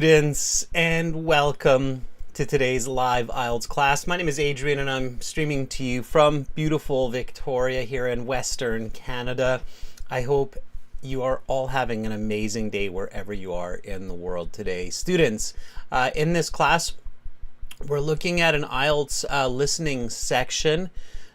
Students, and welcome to today's live IELTS class. My name is Adrian and I'm streaming to you from beautiful Victoria here in Western Canada. I hope you are all having an amazing day wherever you are in the world today. Students, in this class, we're looking at an IELTS listening section.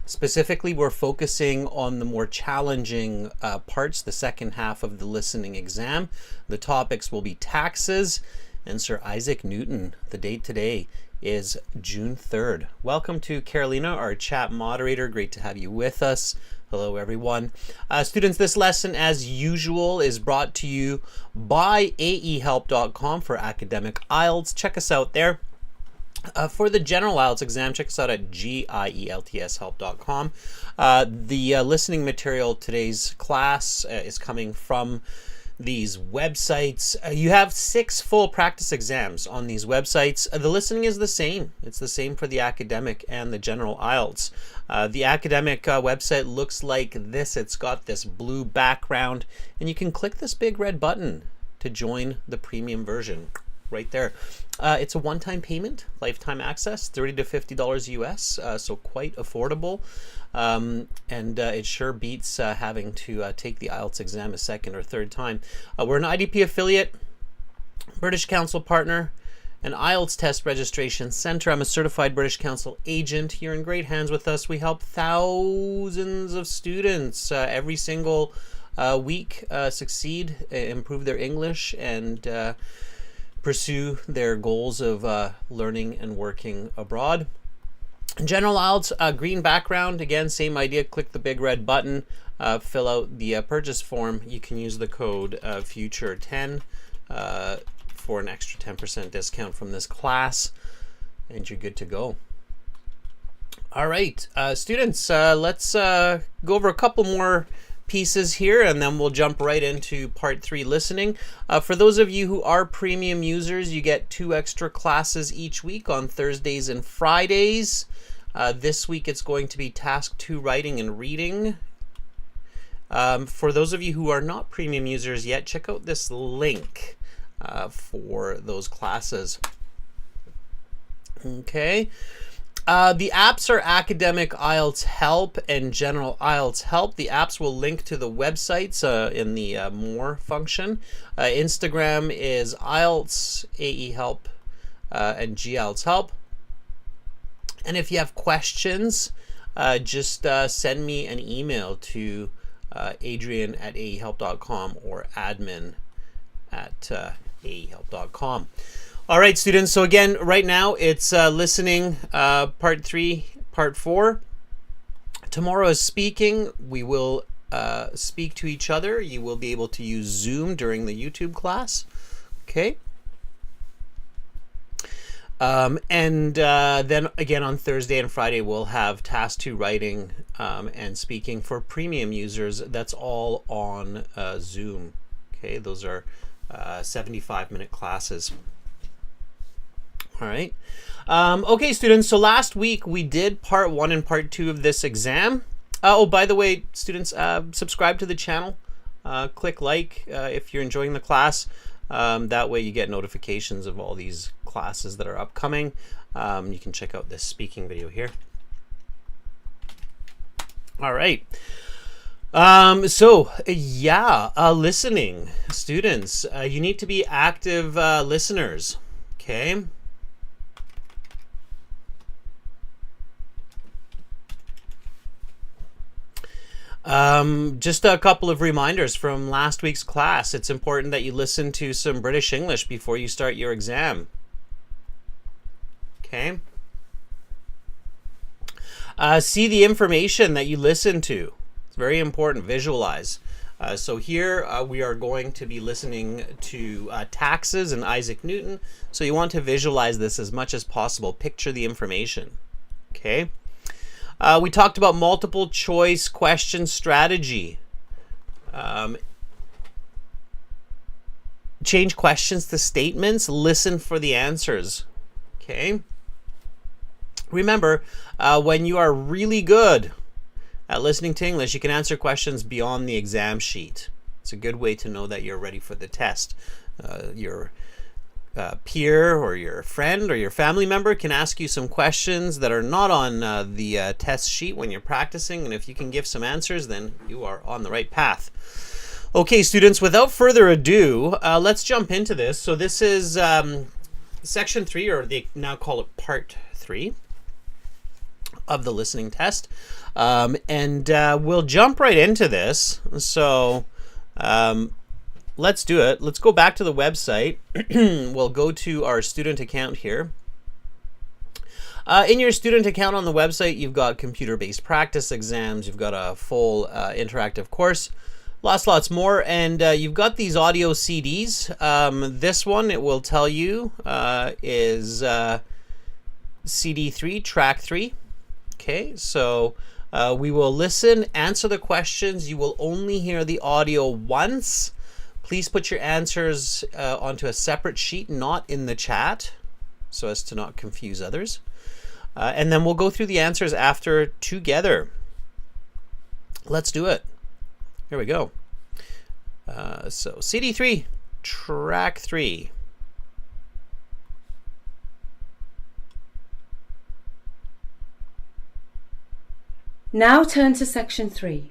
Specifically, we're focusing on the more challenging parts, the second half of the listening exam. The topics will be taxes and Sir Isaac Newton. The date today is June 3rd. Welcome to Carolina, our chat moderator. Great to have you with us. Hello, everyone. Students, this lesson, as usual, is brought to you by aehelp.com for academic IELTS. Check us out there. For the general IELTS exam, check us out at gieltshelp.com. The listening material today's class is coming from these websites. You have 6 full practice exams on these websites. The listening is the same. It's the same for the academic and the general IELTS. The academic website looks like this. It's got this blue background, and you can click this big red button to join the premium version right there. It's a one-time payment, lifetime access, $30 to $50 US, so quite affordable. And it sure beats having to take the IELTS exam a second or third time. We're an IDP affiliate, British Council partner, an IELTS test registration center. I'm a certified British Council agent. You're in great hands with us. We help thousands of students every single week succeed, improve their English, and pursue their goals of learning and working abroad. General IELTS, green background. Again, same idea. Click the big red button, fill out the purchase form. You can use the code FUTURE10 for an extra 10% discount from this class, and you're good to go. All right, students, let's go over a couple more pieces here, and then we'll jump right into part 3 listening. For those of you who are premium users, you get 2 extra classes each week on Thursdays and Fridays. This week it's going to be task 2 writing and reading. For those of you who are not premium users yet, check out this link for those classes. Okay. The apps are Academic IELTS Help and General IELTS Help. The apps will link to the websites in the More function. Instagram is IELTS, AE Help, and GIELTS Help. And if you have questions, just send me an email to adrian@aehelp.com or admin@aehelp.com. All right, students, so again, right now it's listening, part 3, part 4. Tomorrow is speaking. We will speak to each other. You will be able to use Zoom during the YouTube class. Okay. And then again on Thursday and Friday, we'll have task 2 writing and speaking for premium users. That's all on Zoom. Okay, those are 75-minute classes. All right. Okay, students, so last week we did part 1 and part 2 of this exam. Oh, by the way, students, subscribe to the channel. Click like if you're enjoying the class. That way you get notifications of all these classes that are upcoming. You can check out this speaking video here. All right. Listening. Students, you need to be active listeners. Okay. Just a couple of reminders from last week's class. It's important that you listen to some British English before you start your exam. Okay. See the information that you listen to. It's very important. Visualize. So here we are going to be listening to taxes and Isaac Newton. So you want to visualize this as much as possible. Picture the information. Okay. We talked about multiple choice question strategy. Change questions to statements. Listen for the answers. Okay. Remember, when you are really good at listening to English, you can answer questions beyond the exam sheet. It's a good way to know that you're ready for the test. You're peer or your friend or your family member can ask you some questions that are not on the test sheet when you're practicing, and if you can give some answers, then you are on the right path. Okay, students, without further ado, let's jump into this. So this is section 3, or they now call it part 3 of the listening test, and we'll jump right into this. So let's do it. Let's go back to the website. We'll go to our student account here. In your student account on the website, you've got computer-based practice exams, you've got a full interactive course, lots more, and you've got these audio CDs. This one, it will tell you, is CD 3, track 3. Okay, so we will listen, answer the questions. You will only hear the audio once. Please put your answers onto a separate sheet, not in the chat, so as to not confuse others. And then we'll go through the answers after together. Let's do it. Here we go. So CD 3, track 3. Now turn to section 3.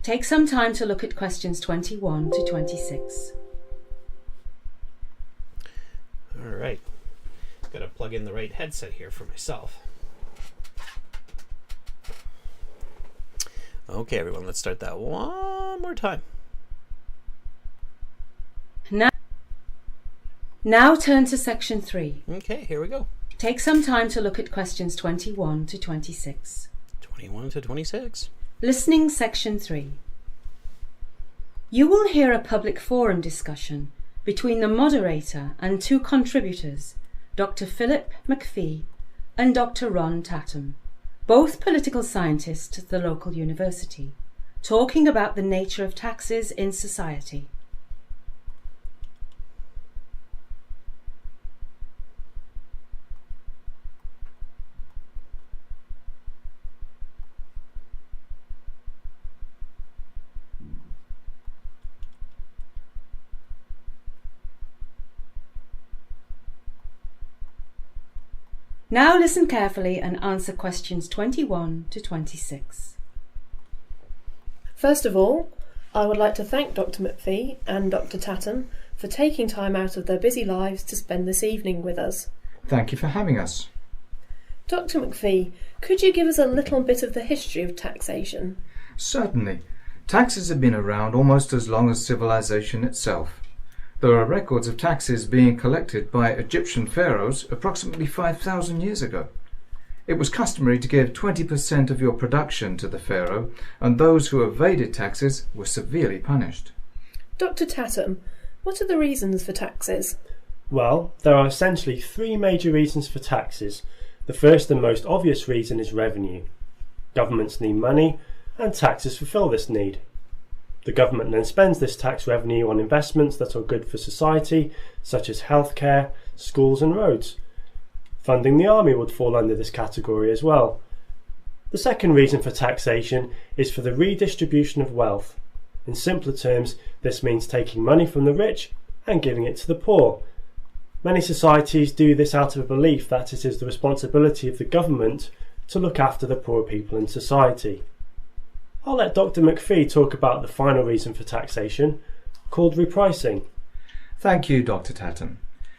Take some time to look at questions 21 to 26. All right. Got to plug in the right headset here for myself. Okay, everyone, let's start that one more time. Now turn to section 3. Okay, here we go. Take some time to look at questions 21 to 26. 21 to 26. Listening section 3. You will hear a public forum discussion between the moderator and 2 contributors, Dr. Philip McPhee and Dr. Ron Tatum, both political scientists at the local university, talking about the nature of taxes in society. Now listen carefully and answer questions 21 to 26. First of all, I would like to thank Dr. McPhee and Dr. Tatum for taking time out of their busy lives to spend this evening with us. Thank you for having us. Dr. McPhee, could you give us a little bit of the history of taxation? Certainly. Taxes have been around almost as long as civilization itself. There are records of taxes being collected by Egyptian pharaohs approximately 5,000 years ago. It was customary to give 20% of your production to the pharaoh, and those who evaded taxes were severely punished. Dr. Tatum, what are the reasons for taxes? Well, there are essentially 3 major reasons for taxes. The first and most obvious reason is revenue. Governments need money, and taxes fulfill this need. The government then spends this tax revenue on investments that are good for society, such as healthcare, schools and roads. Funding the army would fall under this category as well. The second reason for taxation is for the redistribution of wealth. In simpler terms, this means taking money from the rich and giving it to the poor. Many societies do this out of a belief that it is the responsibility of the government to look after the poor people in society. I'll let Dr. McPhee talk about the final reason for taxation, called repricing. Thank you, Dr. Tatum.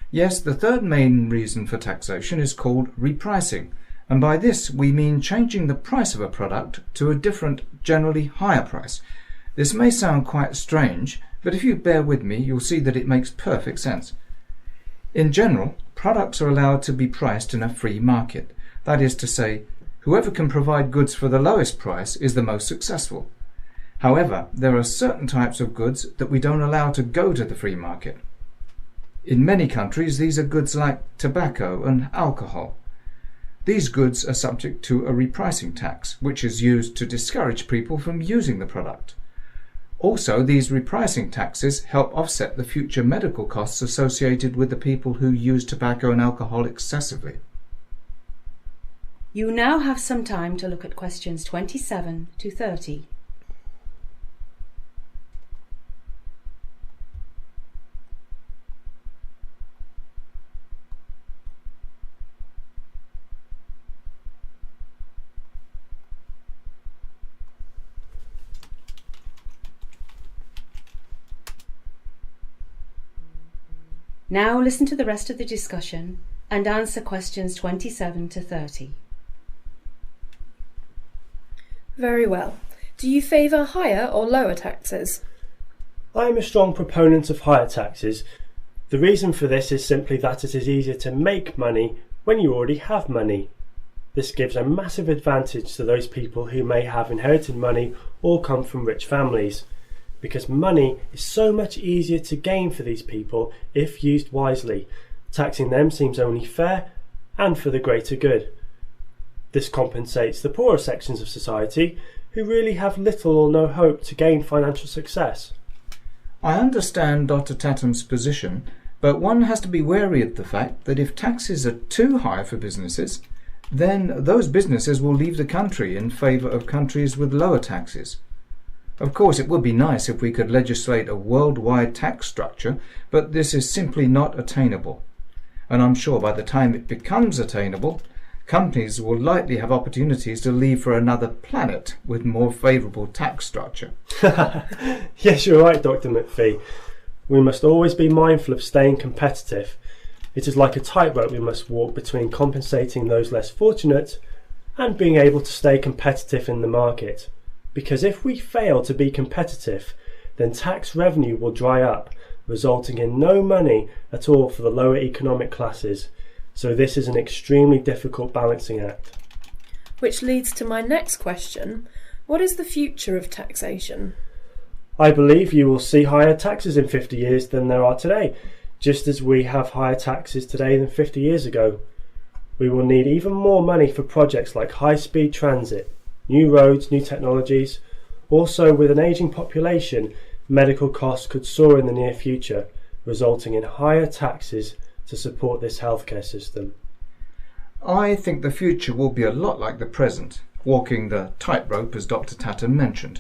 Yes, the third main reason for taxation is called repricing, and by this we mean changing the price of a product to a different, generally higher price. This may sound quite strange, but if you bear with me, you'll see that it makes perfect sense. In general, products are allowed to be priced in a free market. That is to say, whoever can provide goods for the lowest price is the most successful. However, there are certain types of goods that we don't allow to go to the free market. In many countries, these are goods like tobacco and alcohol. These goods are subject to a repricing tax, which is used to discourage people from using the product. Also, these repricing taxes help offset the future medical costs associated with the people who use tobacco and alcohol excessively. You now have some time to look at questions 27 to 30. Now listen to the rest of the discussion and answer questions 27 to 30. Very well. Do you favour higher or lower taxes? I am a strong proponent of higher taxes. The reason for this is simply that it is easier to make money when you already have money. This gives a massive advantage to those people who may have inherited money or come from rich families, because money is so much easier to gain for these people if used wisely. Taxing them seems only fair and for the greater good. This compensates the poorer sections of society who really have little or no hope to gain financial success. I understand Dr. Tatham's position, but one has to be wary of the fact that if taxes are too high for businesses, then those businesses will leave the country in favour of countries with lower taxes. Of course, it would be nice if we could legislate a worldwide tax structure, but this is simply not attainable. And I'm sure by the time it becomes attainable, companies will likely have opportunities to leave for another planet with more favourable tax structure. Yes, you're right, Dr. McPhee. We must always be mindful of staying competitive. It is like a tightrope we must walk between compensating those less fortunate and being able to stay competitive in the market. Because if we fail to be competitive, then tax revenue will dry up, resulting in no money at all for the lower economic classes. So this is an extremely difficult balancing act. Which leads to my next question. What is the future of taxation? I believe you will see higher taxes in 50 years than there are today, just as we have higher taxes today than 50 years ago. We will need even more money for projects like high-speed transit, new roads, new technologies. Also, with an ageing population, medical costs could soar in the near future, resulting in higher taxes to support this healthcare system. I think the future will be a lot like the present, walking the tightrope as Dr. Tatham mentioned.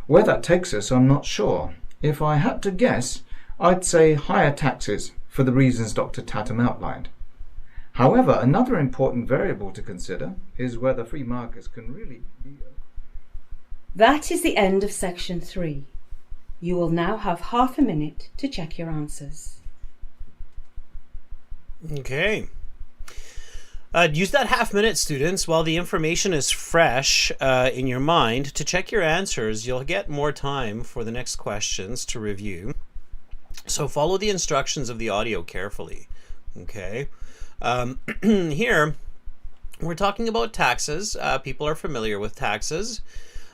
Where that takes us, I'm not sure. If I had to guess, I'd say higher taxes for the reasons Dr. Tatham outlined. However, another important variable to consider is whether free markets can really be... That is the end of section 3. You will now have half a minute to check your answers. Okay. Use that half minute, students, while the information is fresh in your mind to check your answers. You'll get more time for the next questions to review. So follow the instructions of the audio carefully. Okay. Here, we're talking about taxes. People are familiar with taxes.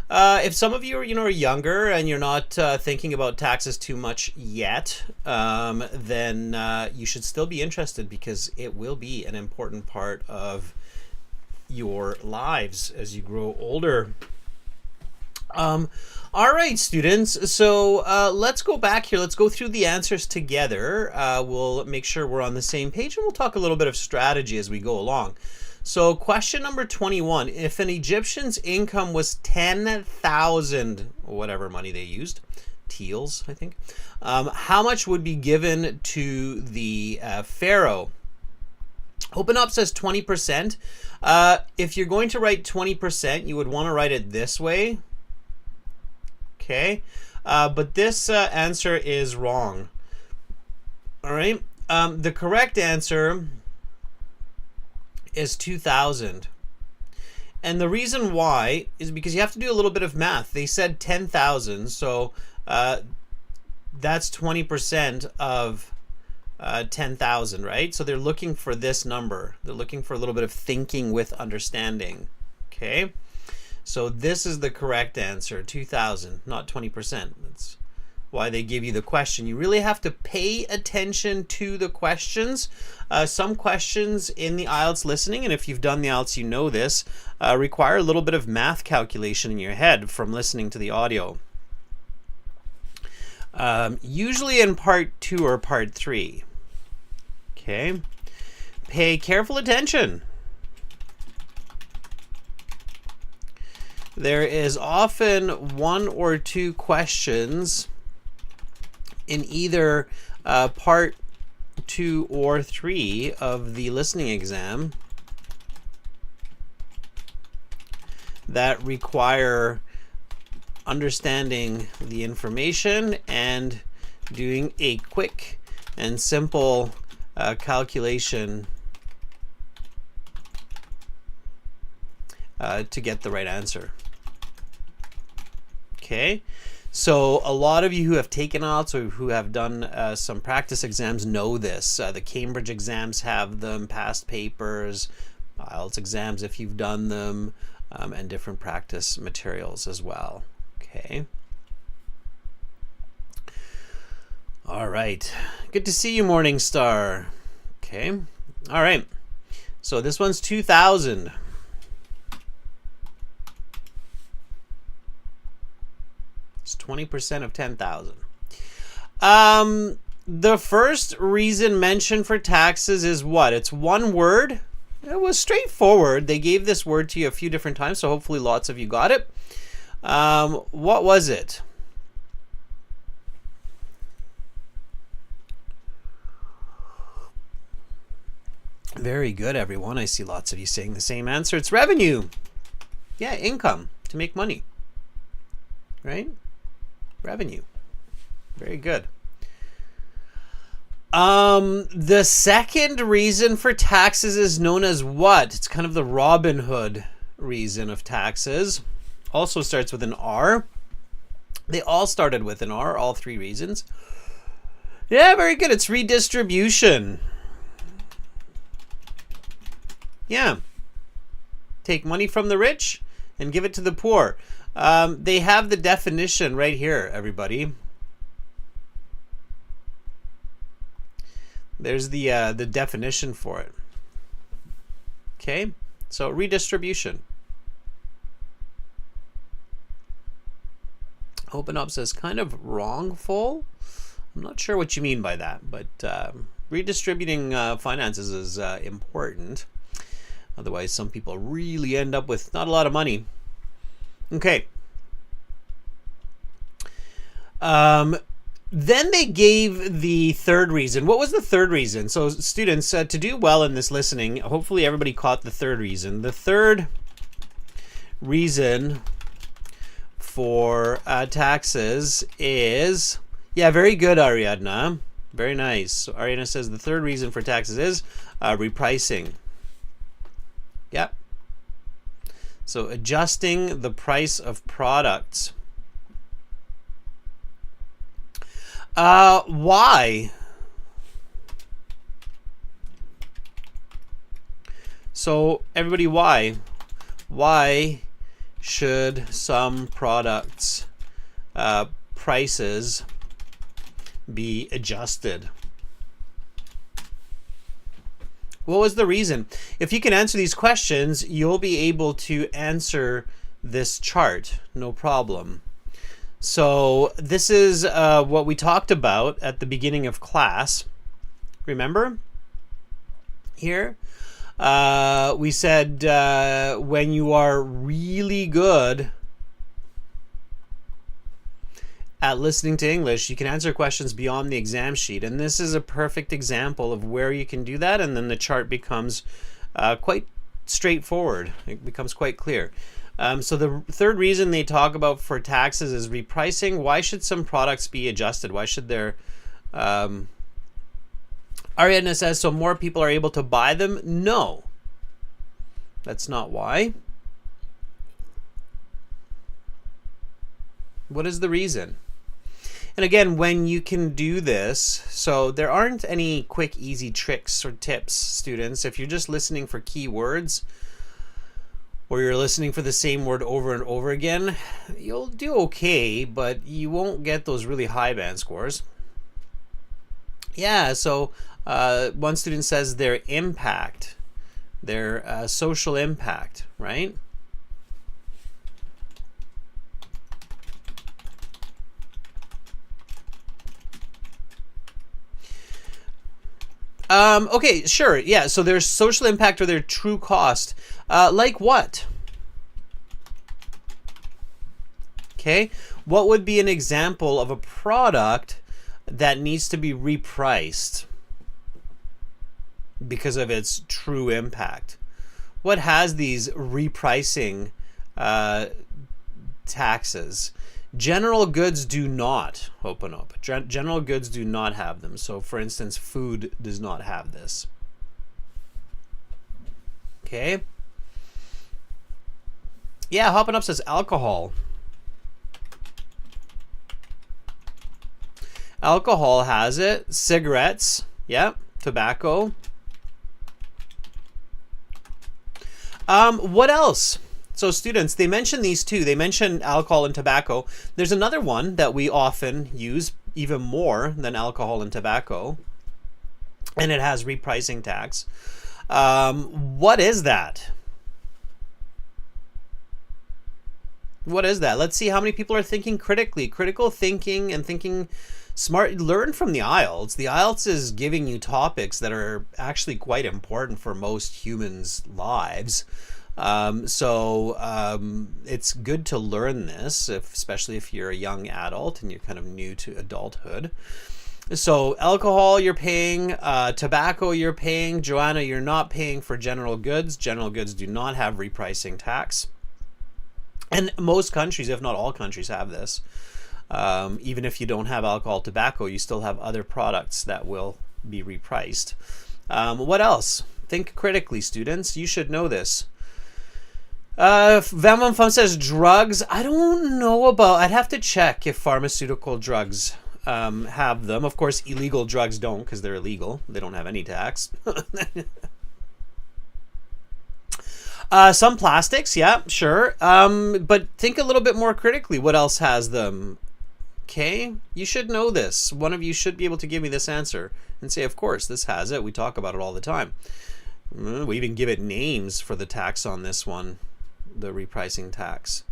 If some of you are younger and you're not thinking about taxes too much yet, then you should still be interested, because it will be an important part of your lives as you grow older. All right, students, so let's go back here. Let's go through the answers together. We'll make sure we're on the same page, and we'll talk a little bit of strategy as we go along. So question number 21, if an Egyptian's income was 10,000, whatever money they used, teals, I think, how much would be given to the pharaoh? Open Up says 20%. If you're going to write 20%, you would want to write it this way. Okay, but this answer is wrong. All right, the correct answer is 2,000. And the reason why is because you have to do a little bit of math. They said 10,000, so that's 20% of 10,000, right? So they're looking for this number. They're looking for a little bit of thinking with understanding. Okay, so this is the correct answer, 2,000, not 20%. That's why they give you the question. You really have to pay attention to the questions. Some questions in the IELTS listening, and if you've done the IELTS, you know this, require a little bit of math calculation in your head from listening to the audio. Usually in part 2 or part 3. Okay, pay careful attention. There is often 1 or 2 questions in either part 2 or 3 of the listening exam that require understanding the information and doing a quick and simple calculation to get the right answer. Okay, so a lot of you who have taken IELTS or who have done some practice exams know this. The Cambridge exams have them, past papers, IELTS exams if you've done them, and different practice materials as well. Okay. All right. Good to see you, Morningstar. Okay. All right. So this one's 2,000. It's 20% of 10,000. The first reason mentioned for taxes is what? It's one word. It was straightforward. They gave this word to you a few different times, so hopefully lots of you got it. What was it? Very good, everyone. I see lots of you saying the same answer. It's revenue. Yeah, income, to make money. Right? Revenue. Very good. The second reason for taxes is known as what? It's kind of the Robin Hood reason of taxes. Also starts with an R. They all started with an R, all three reasons. Yeah, very good. It's redistribution. Yeah. Take money from the rich and give it to the poor. They have the definition right here, everybody. There's the definition for it. Okay, so redistribution. Open Up says kind of wrongful. I'm not sure what you mean by that, but redistributing finances is important. Otherwise, some people really end up with not a lot of money. Okay. Then they gave the third reason. What was the third reason? So students, to do well in this listening, hopefully everybody caught the third reason. The third reason for taxes is, yeah, very good, Ariadna. Very nice. So Ariadna says the third reason for taxes is repricing. Yep. So adjusting the price of products. Why? So everybody, why? Why should some products prices be adjusted? What was the reason? If you can answer these questions, you'll be able to answer this chart, no problem. So this is what we talked about at the beginning of class. Remember? Here, we said when you are really good at listening to English, you can answer questions beyond the exam sheet. And this is a perfect example of where you can do that. And then the chart becomes quite straightforward. It becomes quite clear. So the third reason they talk about for taxes is repricing. Why should some products be adjusted? Why should there... Ariadna says, so more people are able to buy them? No. That's not why. What is the reason? And again, when you can do this, so there aren't any quick, easy tricks or tips, students. If you're just listening for keywords, or you're listening for the same word over and over again, you'll do okay, but you won't get those really high band scores. Yeah, so one student says their impact, their social impact, right? Okay, sure. Yeah, so there's social impact or their true cost. Like what? Okay, what would be an example of a product that needs to be repriced because of its true impact? What has these repricing taxes? General goods do not open up. General goods do not have them. So for instance, food does not have this. Okay. Yeah, hopping up says alcohol. Alcohol has it. Cigarettes, yeah. Tobacco. What else? So students, they mention these two. They mention alcohol and tobacco. There's another one that we often use even more than alcohol and tobacco, and it has repricing tax. What is that? What is that? Let's see how many people are thinking critically. Critical thinking and thinking smart. Learn from the IELTS. The IELTS is giving you topics that are actually quite important for most humans' lives. It's good to learn this, especially if you're a young adult and you're kind of new to adulthood. So alcohol you're paying, tobacco you're paying. Joanna, you're not paying for general goods. General goods do not have repricing tax. And most countries, if not all countries, have this. Even if you don't have alcohol, tobacco, you still have other products that will be repriced. What else? Think critically, students. You should know this. Van Fum says drugs. I don't know about. I'd have to check if pharmaceutical drugs have them. Of course, illegal drugs don't because they're illegal. They don't have any tax. Some plastics, yeah, sure. But think a little bit more critically. What else has them? Okay, you should know this. One of you should be able to give me this answer and say, of course, this has it. We talk about it all the time. We even give it names for the tax on this one, the repricing tax.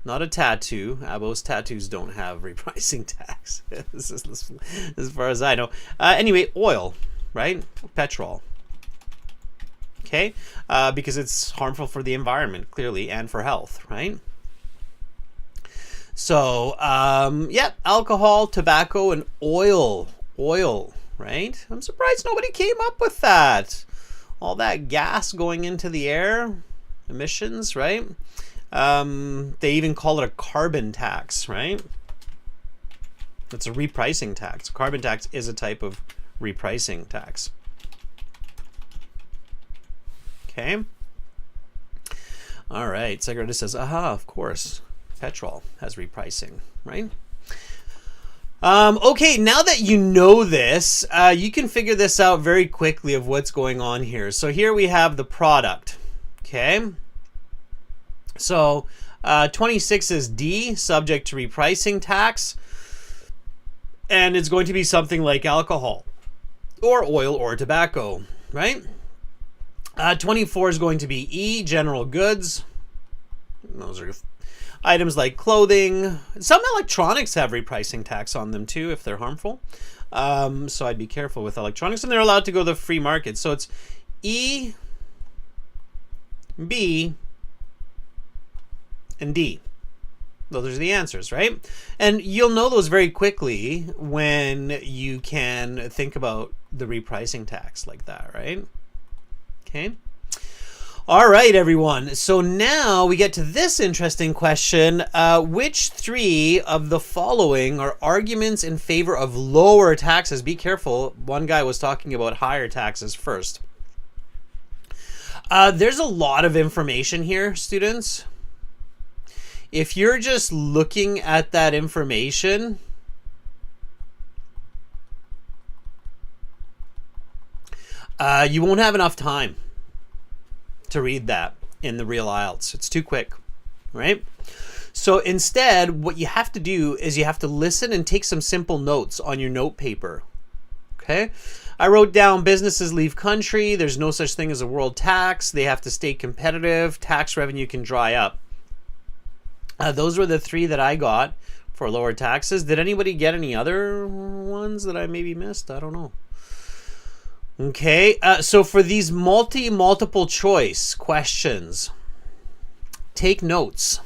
Not a tattoo. Abo's tattoos don't have repricing tax. This is as far as I know. Anyway, oil, right? Petrol. Okay, because it's harmful for the environment, clearly, and for health, right? So, yeah, alcohol, tobacco, and oil, right? I'm surprised nobody came up with that. All that gas going into the air, emissions, right? They even call it a carbon tax, right? It's a repricing tax. Carbon tax is a type of repricing tax. Okay. All right. Segregated says, aha, of course. Petrol has repricing, right? Okay, now that you know this, you can figure this out very quickly of what's going on here. So here we have the product. Okay. So 26 is D, subject to repricing tax. And it's going to be something like alcohol or oil or tobacco, right? 24 is going to be E, general goods. Those are items like clothing. Some electronics have repricing tax on them too if they're harmful. So I'd be careful with electronics, and they're allowed to go to the free market. So it's E, B, and D. Those are the answers, right? And you'll know those very quickly when you can think about the repricing tax like that, right? Okay. All right, everyone. So now we get to this interesting question. Which three of the following are arguments in favor of lower taxes? Be careful. One guy was talking about higher taxes first. There's a lot of information here, students. If you're just looking at that information, you won't have enough time to read that in the real IELTS. It's too quick, right? So instead, what you have to do is you have to listen and take some simple notes on your note paper, okay? I wrote down businesses leave country. There's no such thing as a world tax. They have to stay competitive. Tax revenue can dry up. Those were the three that I got for lower taxes. Did anybody get any other ones that I maybe missed? I don't know. Okay, so for these multiple choice questions, take notes.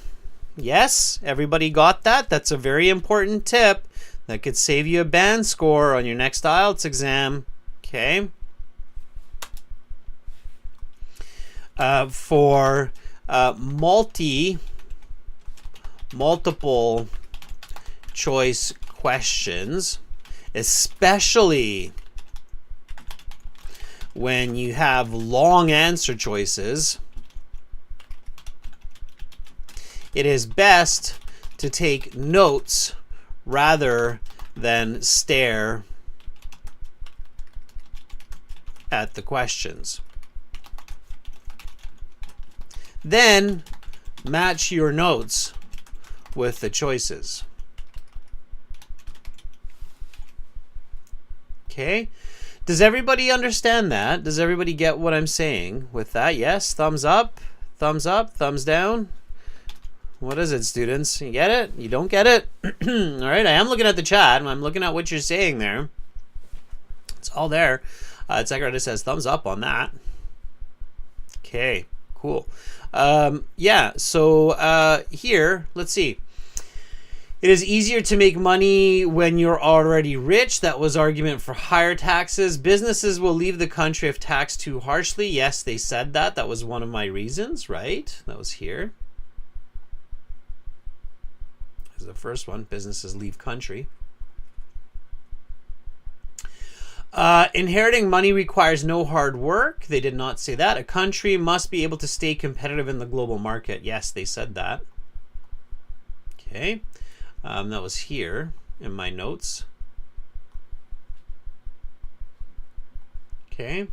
Yes, everybody got that? That's a very important tip that could save you a band score on your next IELTS exam. Okay. For multiple choice questions, especially when you have long answer choices, it is best to take notes rather than stare at the questions. Then match your notes with the choices. Okay? Does everybody understand that? Does everybody get what I'm saying with that? Yes? Thumbs up, thumbs down. What is it, students? You get it? You don't get it? All right, I am looking at the chat. I'm looking at what you're saying there. It's all there. Tsekra says thumbs up on that. Okay, cool. Yeah, so here, let's see. It is easier to make money when you're already rich. That was argument for higher taxes. Businesses will leave the country if taxed too harshly. Yes, they said that. That was one of my reasons, right? That was here. This is the first one. Businesses leave country. Inheriting money requires no hard work. They did not say that. A country must be able to stay competitive in the global market. Yes, they said that. Okay. That was here in my notes. Okay.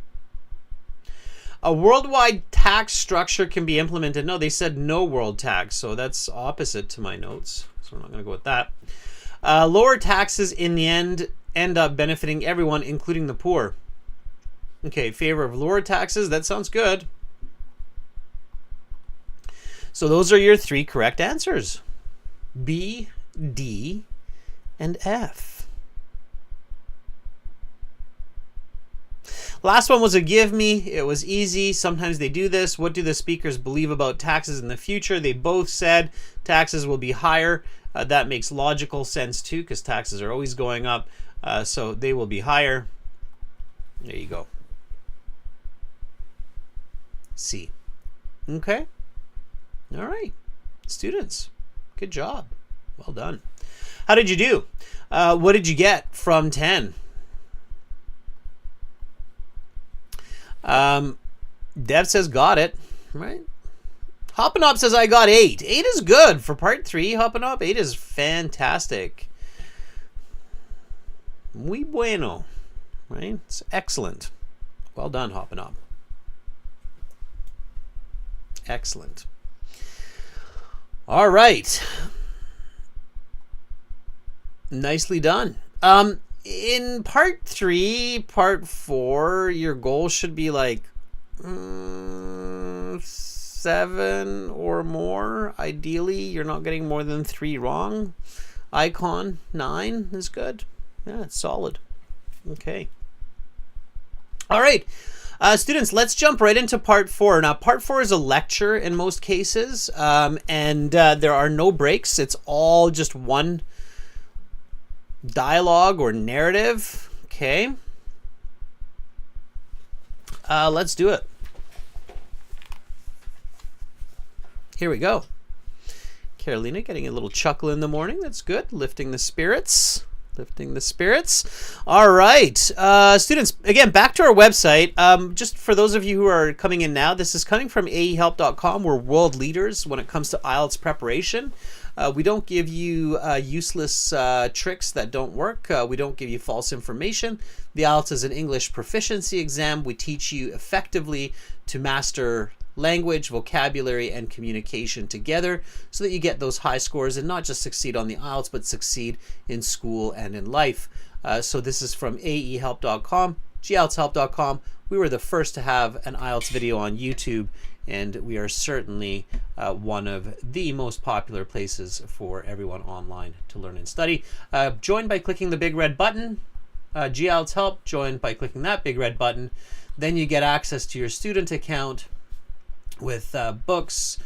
A worldwide tax structure can be implemented. No, they said no world tax, so that's opposite to my notes. So we're not going to go with that. Lower taxes in the end up benefiting everyone, including the poor. Okay, favor of lower taxes. That sounds good. So those are your 3 correct answers. B, D, and F. Last one was a give me. It was easy. Sometimes they do this. What do the speakers believe about taxes in the future? They both said taxes will be higher. That makes logical sense too, because taxes are always going up. So they will be higher. There you go. C. Okay. All right. Students, good job. Well done. How did you do? What did you get from 10? Dev says got it. Right. Hoppin' Up says I got 8. 8 is good for part 3. Hoppin' Up, 8 is fantastic. Muy bueno. Right? It's excellent. Well done, Hoppin' Up. Excellent. All right. Nicely done. In part 3, part 4, your goal should be like 7 or more. Ideally, you're not getting more than 3 wrong. Icon 9 is good. Yeah, it's solid. Okay. All right. Students, let's jump right into part 4. Now, part 4 is a lecture in most cases, and there are no breaks. It's all just one dialogue or narrative. Okay. Let's do it. Here we go. Carolina getting a little chuckle in the morning. That's good. Lifting the spirits. Lifting the spirits. All right. Students, again, back to our website. Just for those of you who are coming in now, this is coming from aehelp.com. We're world leaders when it comes to IELTS preparation. We don't give you useless tricks that don't work. We don't give you false information. The IELTS is an English proficiency exam. We teach you effectively to master language, vocabulary, and communication together so that you get those high scores and not just succeed on the IELTS, but succeed in school and in life. So this is from aehelp.com, gieltshelp.com. We were the first to have an IELTS video on YouTube, and we are certainly one of the most popular places for everyone online to learn and study. Join by clicking the big red button. GIELTS Help, join by clicking that big red button. Then you get access to your student account with books,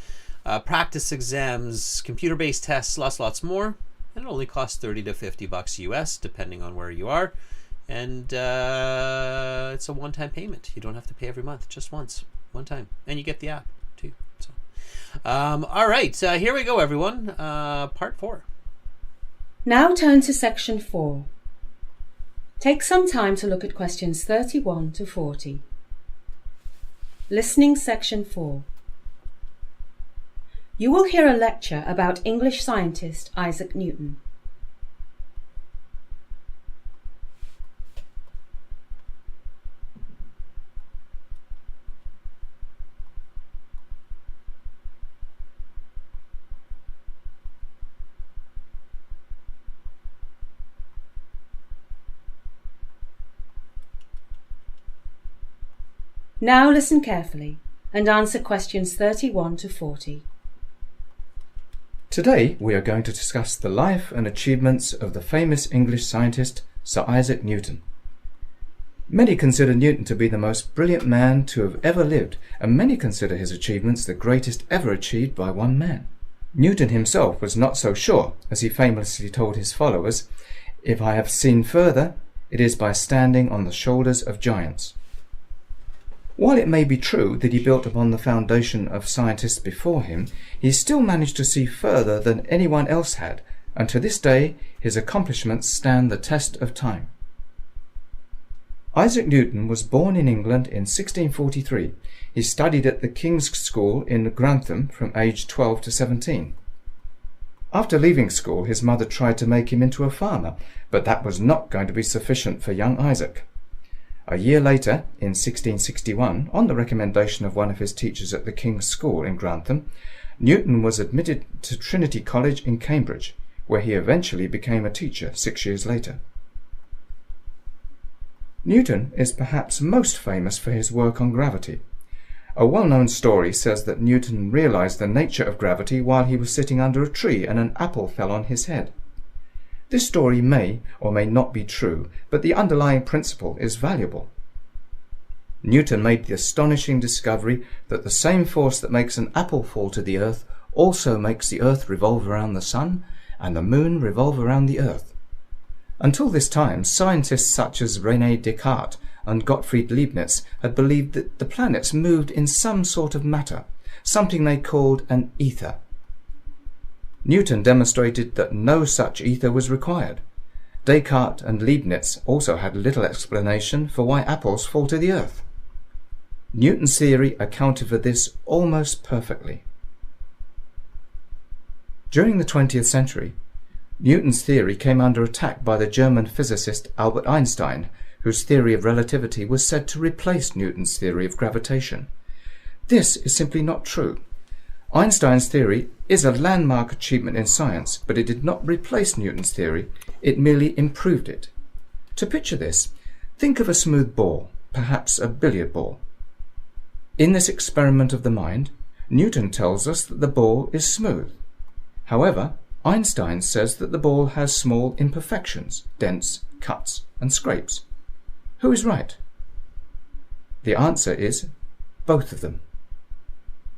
practice exams, computer-based tests, lots more. And it only costs $30 to $50 US, depending on where you are. And it's a one-time payment. You don't have to pay every month, just once, one time. And you get the app too. So, all right, here we go, everyone. Part 4. Now turn to section 4. Take some time to look at questions 31 to 40. Listening section 4. You will hear a lecture about English scientist Isaac Newton. Now listen carefully and answer questions 31 to 40. Today we are going to discuss the life and achievements of the famous English scientist Sir Isaac Newton. Many consider Newton to be the most brilliant man to have ever lived, and many consider his achievements the greatest ever achieved by one man. Newton himself was not so sure, as he famously told his followers, "If I have seen further, it is by standing on the shoulders of giants." While it may be true that he built upon the foundation of scientists before him, he still managed to see further than anyone else had, and to this day his accomplishments stand the test of time. Isaac Newton was born in England in 1643. He studied at the King's School in Grantham from age 12 to 17. After leaving school, his mother tried to make him into a farmer, but that was not going to be sufficient for young Isaac. A year later, in 1661, on the recommendation of one of his teachers at the King's School in Grantham, Newton was admitted to Trinity College in Cambridge, where he eventually became a teacher 6 years later. Newton is perhaps most famous for his work on gravity. A well-known story says that Newton realized the nature of gravity while he was sitting under a tree and an apple fell on his head. This story may or may not be true, but the underlying principle is valuable. Newton made the astonishing discovery that the same force that makes an apple fall to the earth also makes the earth revolve around the sun and the moon revolve around the earth. Until this time, scientists such as René Descartes and Gottfried Leibniz had believed that the planets moved in some sort of matter, something they called an ether. Newton demonstrated that no such ether was required. Descartes and Leibniz also had little explanation for why apples fall to the earth. Newton's theory accounted for this almost perfectly. During the 20th century, Newton's theory came under attack by the German physicist Albert Einstein, whose theory of relativity was said to replace Newton's theory of gravitation. This is simply not true. Einstein's theory is a landmark achievement in science, but it did not replace Newton's theory, it merely improved it. To picture this, think of a smooth ball, perhaps a billiard ball. In this experiment of the mind, Newton tells us that the ball is smooth. However, Einstein says that the ball has small imperfections, dents, cuts, and scrapes. Who is right? The answer is both of them.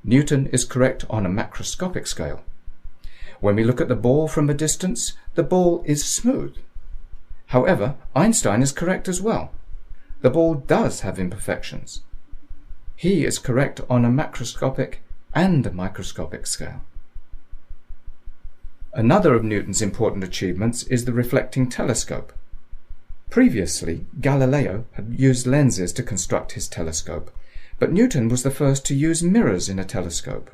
Newton is correct on a macroscopic scale. When we look at the ball from a distance, the ball is smooth. However, Einstein is correct as well. The ball does have imperfections. He is correct on a macroscopic and a microscopic scale. Another of Newton's important achievements is the reflecting telescope. Previously, Galileo had used lenses to construct his telescope, but Newton was the first to use mirrors in a telescope.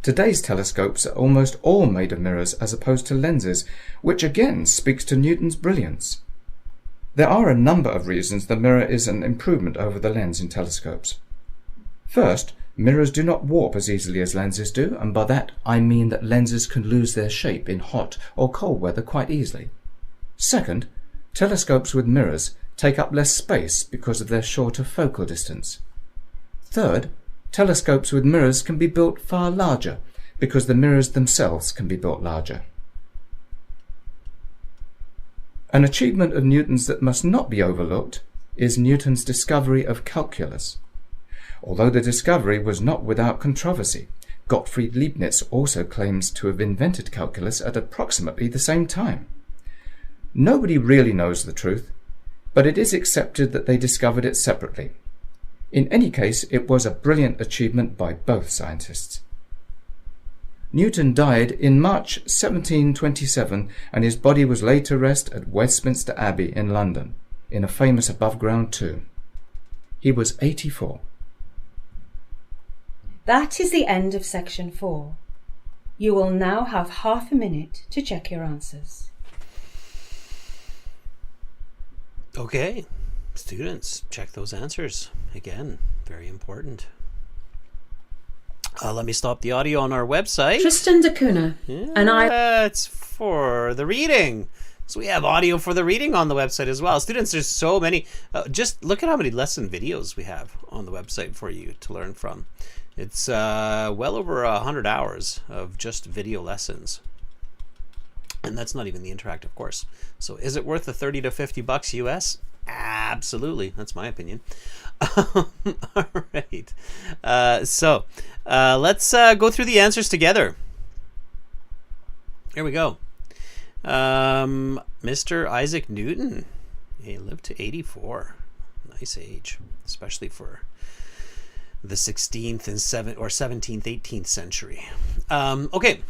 Today's telescopes are almost all made of mirrors as opposed to lenses, which again speaks to Newton's brilliance. There are a number of reasons the mirror is an improvement over the lens in telescopes. First, mirrors do not warp as easily as lenses do, and by that I mean that lenses can lose their shape in hot or cold weather quite easily. Second, telescopes with mirrors take up less space because of their shorter focal distance. Third, telescopes with mirrors can be built far larger because the mirrors themselves can be built larger. An achievement of Newton's that must not be overlooked is Newton's discovery of calculus. Although the discovery was not without controversy, Gottfried Leibniz also claims to have invented calculus at approximately the same time. Nobody really knows the truth, but it is accepted that they discovered it separately. In any case, it was a brilliant achievement by both scientists. Newton died in March 1727, and his body was laid to rest at Westminster Abbey in London, in a famous above-ground tomb. He was 84. That is the end of section 4. You will now have half a minute to check your answers. Okay, students, check those answers. Again, very important. Let me stop the audio on our website. Tristan da Cunha and I... It's for the reading. So we have audio for the reading on the website as well. Students, there's so many. Just look at how many lesson videos we have on the website for you to learn from. It's well over 100 hours of just video lessons. And that's not even the interactive course. So is it worth the $30 to $50 US? Absolutely. That's my opinion. All right. So let's go through the answers together. Here we go. Mr. Isaac Newton. He lived to 84. Nice age, especially for the 16th and 17th, 18th century. Okay.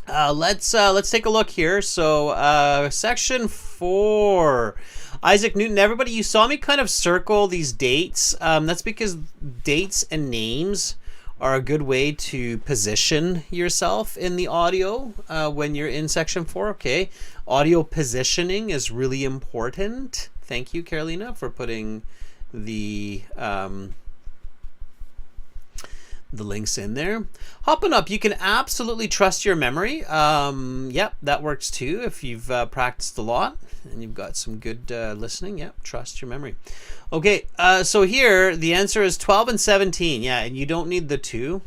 Let's take a look here. So section 4, Isaac Newton. Everybody, you saw me kind of circle these dates. That's because dates and names are a good way to position yourself in the audio when you're in section 4. Okay, audio positioning is really important. Thank you, Carolina, for putting the links in there. Hopping up, you can absolutely trust your memory. Yep, that works too if you've practiced a lot and you've got some good listening. Yep, trust your memory. Okay, so here the answer is 12 and 17. Yeah, and you don't need the 2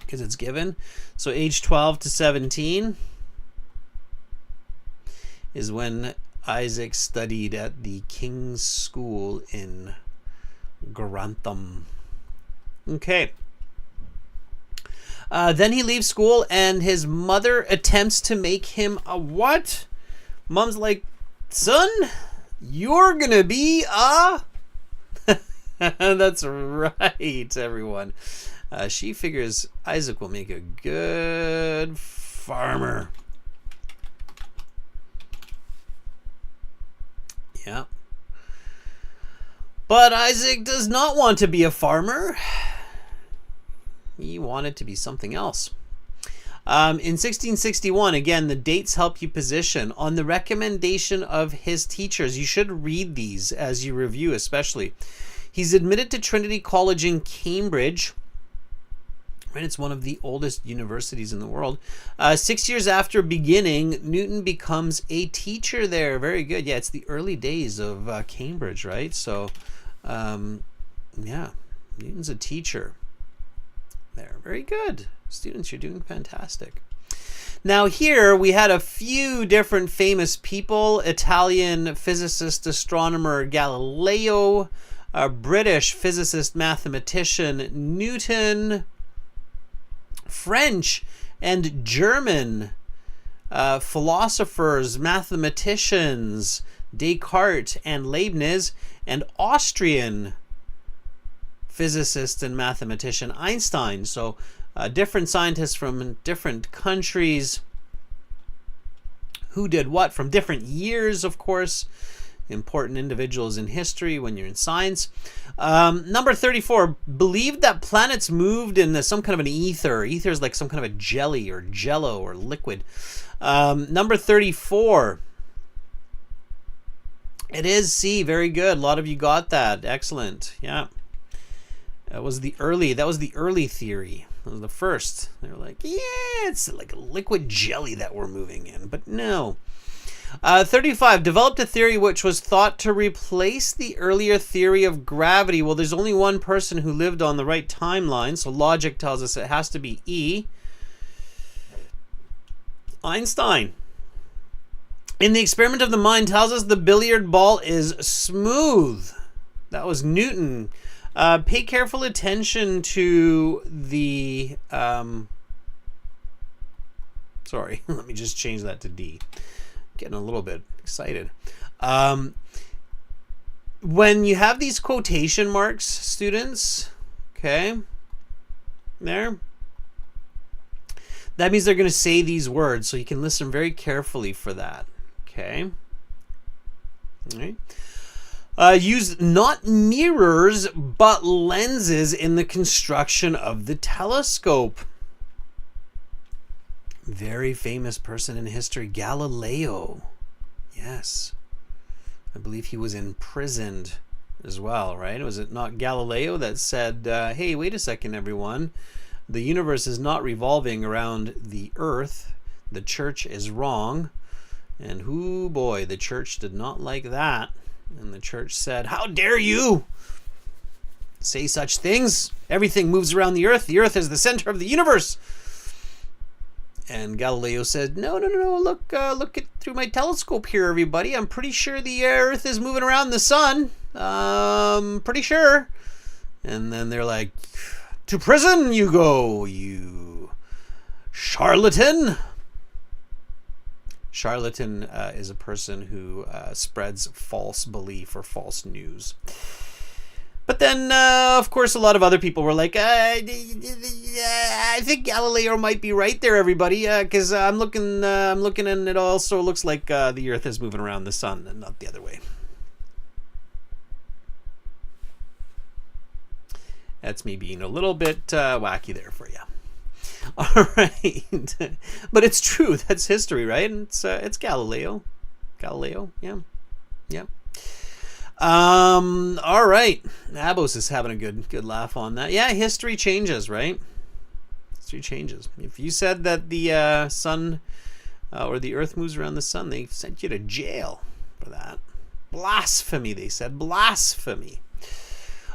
because it's given. So age 12 to 17 is when Isaac studied at the King's School in Grantham. Okay. Then he leaves school and his mother attempts to make him a what? Mom's like, son, you're gonna be a... That's right, everyone. She figures Isaac will make a good farmer. Yeah. But Isaac does not want to be a farmer. He wanted to be something else. In 1661, again, the dates help you position. On the recommendation of his teachers, you should read these as you review especially. He's admitted to Trinity College in Cambridge. Right, it's one of the oldest universities in the world. 6 years after beginning, Newton becomes a teacher there. Very good. Yeah, it's the early days of Cambridge, right? So, yeah, Newton's a teacher there. Very good. Students, you're doing fantastic. Now here we had a few different famous people. Italian physicist, astronomer Galileo, British physicist, mathematician Newton, French and German philosophers, mathematicians Descartes and Leibniz, and Austrian physicist and mathematician Einstein. So different scientists from different countries who did what from different years, of course. Important individuals in history when you're in science. Number 34, believed that planets moved in some kind of an ether. Ether is like some kind of a jelly or jello or liquid. Number 34, it is C. Very good. A lot of you got that. Excellent. Yeah. That was the early theory. That was the first. They were like, yeah, it's like a liquid jelly that we're moving in. But no. 35, developed a theory which was thought to replace the earlier theory of gravity. Well, there's only one person who lived on the right timeline, so logic tells us it has to be E. Einstein. In the experiment of the mind tells us the billiard ball is smooth. That was Newton. Pay careful attention to the... sorry, let me just change that to D. Getting a little bit excited. When you have these quotation marks, students, okay, there, That means they're going to say these words, so you can listen very carefully for that. Okay. All right. Used not mirrors, but lenses in the construction of the telescope. Very famous person in history, Galileo. Yes. I believe he was imprisoned as well, right? Was it not Galileo that said, hey, wait a second, everyone. The universe is not revolving around the earth. The church is wrong. And hoo boy, the church did not like that. And the church said, how dare you say such things? Everything moves around the earth. The earth is the center of the universe. And Galileo said, no, look it through my telescope here, everybody. I'm pretty sure the earth is moving around the sun. Pretty sure. And then they're like, to prison you go, you charlatan. Charlatan is a person who spreads false belief or false news. But then, of course, a lot of other people were like, I think Galileo might be right there, everybody, because I'm looking and it also looks like the Earth is moving around the sun and not the other way. That's me being a little bit wacky there for you. All right, but it's true. That's history, right? And it's Galileo. Yeah. All right. Abos is having a good laugh on that. Yeah, history changes, right? History changes. If you said that the sun or the earth moves around the sun, they sent you to jail for that. Blasphemy, they said. Blasphemy.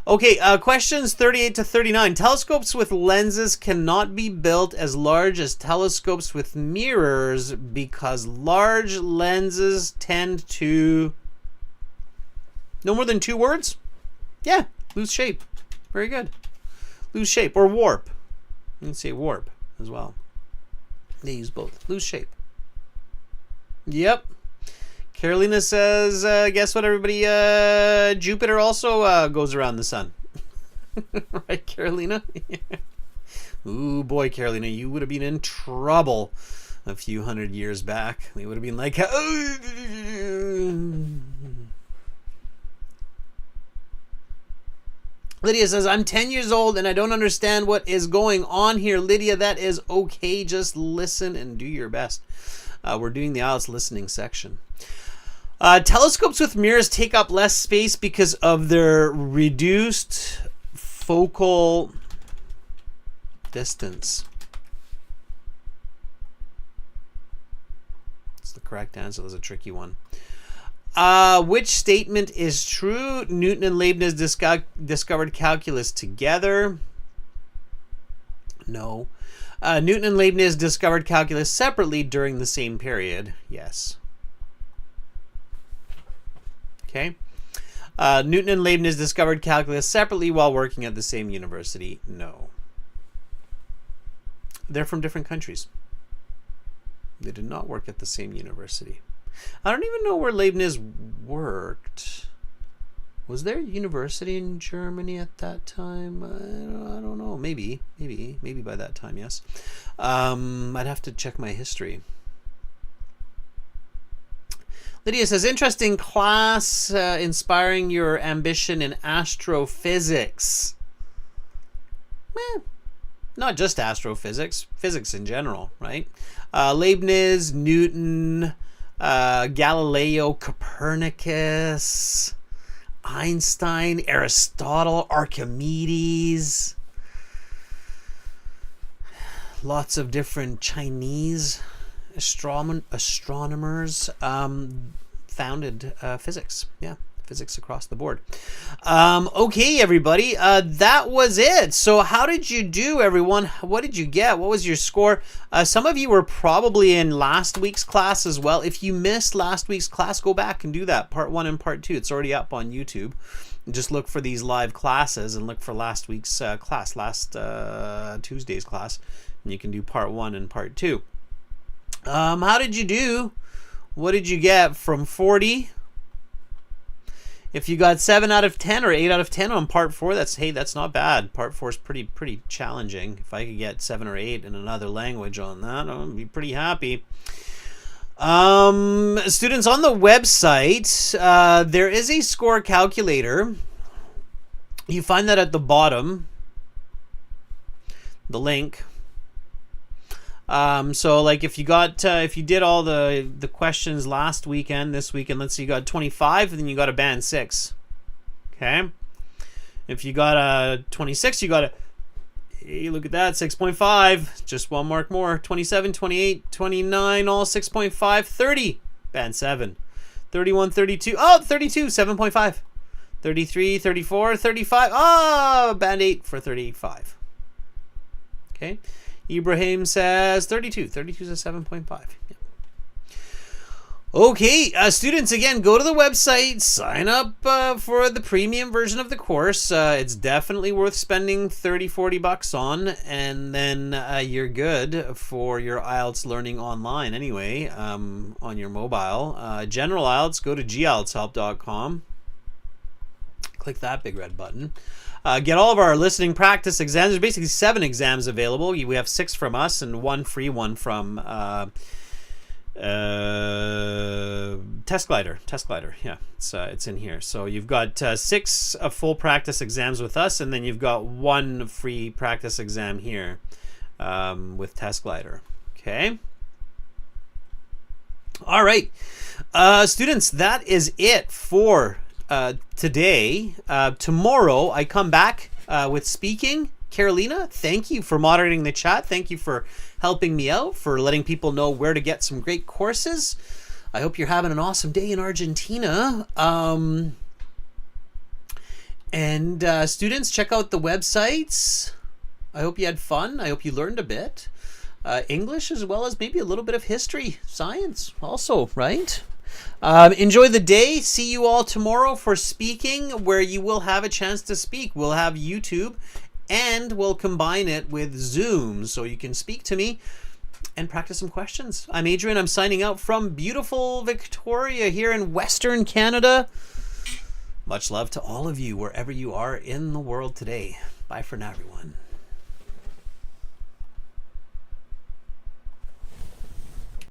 Okay, questions 38 to 39. Telescopes with lenses cannot be built as large as telescopes with mirrors because large lenses tend to... No more than 2 words? Yeah, lose shape. Very good. Lose shape or warp. You can say warp as well. They use both. Lose shape. Yep. Carolina says, guess what, everybody? Jupiter also goes around the sun. Right, Carolina? Ooh, boy, Carolina, you would have been in trouble a few hundred years back. They would have been like... Lydia says, I'm 10 years old and I don't understand what is going on here. Lydia, that is okay. Just listen and do your best. We're doing the IELTS listening section. Telescopes with mirrors take up less space because of their reduced focal distance. That's the correct answer. That's a tricky one. Which statement is true? Newton and Leibniz discovered calculus together. No. Newton and Leibniz discovered calculus separately during the same period. Yes. Okay. Newton and Leibniz discovered calculus separately while working at the same university. No. They're from different countries. They did not work at the same university. I don't even know where Leibniz worked. Was there a university in Germany at that time? I don't know. Maybe by that time, yes. I'd have to check my history. Lydia says, interesting class, inspiring your ambition in astrophysics. Not just astrophysics, physics in general, right? Leibniz, Newton, Galileo, Copernicus, Einstein, Aristotle, Archimedes. Lots of different Chinese astronomers founded physics. Yeah, physics across the board. Okay, everybody, that was it. So how did you do, everyone? What did you get? What was your score? Some of you were probably in last week's class as well. If you missed last week's class, go back and do that. Part 1 and Part 2. It's already up on YouTube. Just look for these live classes and look for last week's class, last Tuesday's class. And you can do Part 1 and Part 2. How did you do? What did you get from 40? If you got 7 out of 10 or 8 out of 10 on part 4, that's not bad. Part 4 is pretty challenging. If I could get 7 or 8 in another language on that, I'd be pretty happy. Students, on the website, there is a score calculator. You find that at the bottom, the link. So like if you did all the questions last weekend, this weekend, let's say you got 25, then you got a band 6. Okay. If you got a 26, you got a, hey, look at that, 6.5, just one mark more. 27, 28, 29, all 6.5, 30, band 7. 31, 32, oh, 32, 7.5. 33, 34, 35, oh, band 8 for 35. Okay. Ibrahim says 32. 32 is a 7.5. Yeah. Okay, students, again, go to the website, sign up for the premium version of the course. It's definitely worth spending $30-40 on, and then you're good for your IELTS learning online anyway, on your mobile. General IELTS, go to gieltshelp.com. Click that big red button. Get all of our listening practice exams. There's basically 7 exams available. We have 6 from us and 1 free one from Test Glider. Yeah, it's in here. So you've got 6 full practice exams with us, and then you've got 1 free practice exam here with Test Glider. Okay. All right, students, that is it for today. Tomorrow I come back with speaking. Carolina, thank you for moderating the chat. Thank you for helping me out, for letting people know where to get some great courses. I hope you're having an awesome day in Argentina. And students, check out the websites. I hope you had fun. I hope you learned a bit. English, as well as maybe a little bit of history, science also, right? Enjoy the day. See you all tomorrow for speaking, where you will have a chance to speak. We'll have YouTube, and we'll combine it with Zoom, so you can speak to me and practice some questions. I'm Adrian. I'm signing out from beautiful Victoria here in Western Canada. Much love to all of you, wherever you are in the world today. Bye for now, everyone.